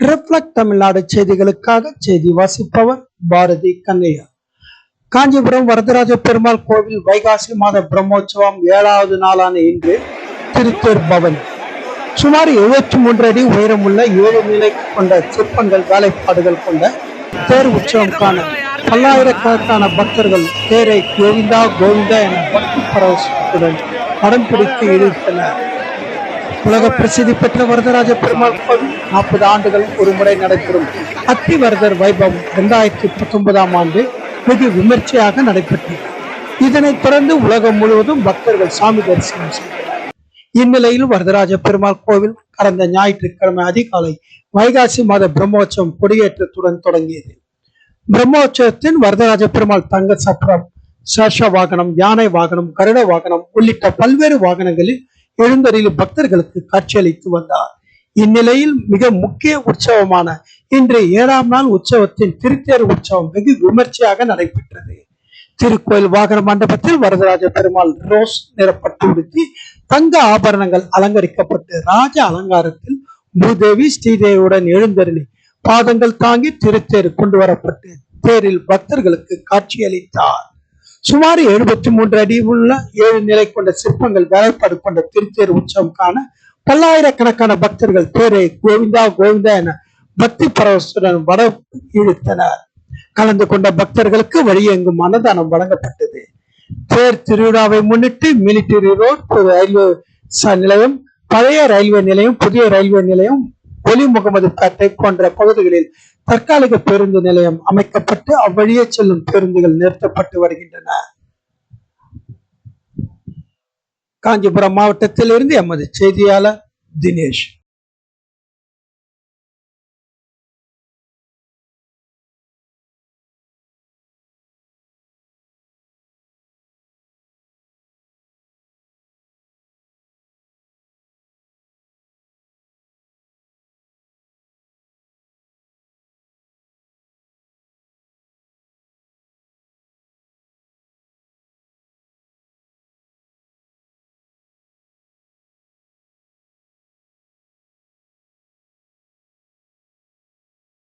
Reflect Tamil Nadu செய்திகளுக்காக செய்தி வாசிப்பவர் பாரதி கண்ணையா. காஞ்சிபுரம் வரதராஜ பெருமாள் கோவில் வைகாசி மாத பிரம்மோற்சவம் 7வது நாளான இன்று திருத்தேர் பவனி. சுமார் 73 அடி உயரமுள்ள 7 நிலை கொண்ட சிற்பங்கள் வேலைப்பாடுகள் கொண்ட தேர் உற்சவம் காண பல்லாயிரக்கணக்கான பக்தர்கள் தேரை கோவிந்தா கோவிந்தா என பக்தி பரவசத்துடன் படம் பிடித்து இழுத்தனர். உலக பிரசித்தி பெற்ற வரதராஜ பெருமாள் கோவில் 40 ஆண்டுகள் ஒரு முறை நடைபெறும் அத்திவரதர் வைபவம் 2019ஆம் ஆண்டு வெகு விமர்சையாக நடைபெற்றது. இதனைத் தொடர்ந்து உலகம் முழுவதும் பக்தர்கள் சாமி தரிசனம் செய்தனர். இந்நிலையில் வரதராஜ பெருமாள் கோவில் கடந்த ஞாயிற்றுக்கிழமை அதிகாலை வைகாசி மாத பிரம்மோற்சவம் கொடியேற்றத்துடன் தொடங்கியது. பிரம்மோற்சவத்தின் வரதராஜ பெருமாள் தங்க சப்பரம், சேஷ வாகனம், யானை வாகனம், கருட வாகனம் உள்ளிட்ட பல்வேறு வாகனங்களில் எழுந்தருளி பக்தர்களுக்கு காட்சியளித்து வந்தார். இந்நிலையில் மிக முக்கிய உற்சவமான இன்று 7ஆம் நாள் உற்சவத்தின் திருத்தேர் உற்சவம் வெகு விமர்சையாக நடைபெற்றது. திருக்கோயில் வாகன மண்டபத்தில் வரதராஜ பெருமாள் ரோஸ் நிறப்பட்டு உடுத்தி தங்க ஆபரணங்கள் அலங்கரிக்கப்பட்டு ராஜ அலங்காரத்தில் பூதேவி ஸ்ரீதேவியுடன் எழுந்தருளி பாதங்கள் தாங்கி திருத்தேர் கொண்டு வரப்பட்டு தேரில் பக்தர்களுக்கு காட்சியளித்தார். சுமார் 73 அடி உள்ள 7 நிலை கொண்ட சிற்பங்கள் வேலைப்பாடு கொண்ட திருத்தேர் உற்சவம் காண பல்லாயிரக்கணக்கான பக்தர்கள் தேரை கோவிந்தா கோவிந்தா என பக்தி பரவசுடன் வட இழுத்தனர். கலந்து கொண்ட பக்தர்களுக்கு வழியெங்கும் அன்னதானம் வழங்கப்பட்டது. தேர் திருவிழாவை முன்னிட்டு மிலிட்டரி ரோட் ரயில்வே நிலையம், பழைய ரயில்வே நிலையம், புதிய ரயில்வே நிலையம், ஒலி முகமது பேட்டை போன்ற பகுதிகளில் தற்காலிக பேருந்து நிலையம் அமைக்கப்பட்டு அவ்வழியே செல்லும் பேருந்துகள் நிறுத்தப்பட்டு வருகின்றன. காஞ்சிபுரம் மாவட்டத்தில் இருந்து எமது செய்தியாளர் தினேஷ்.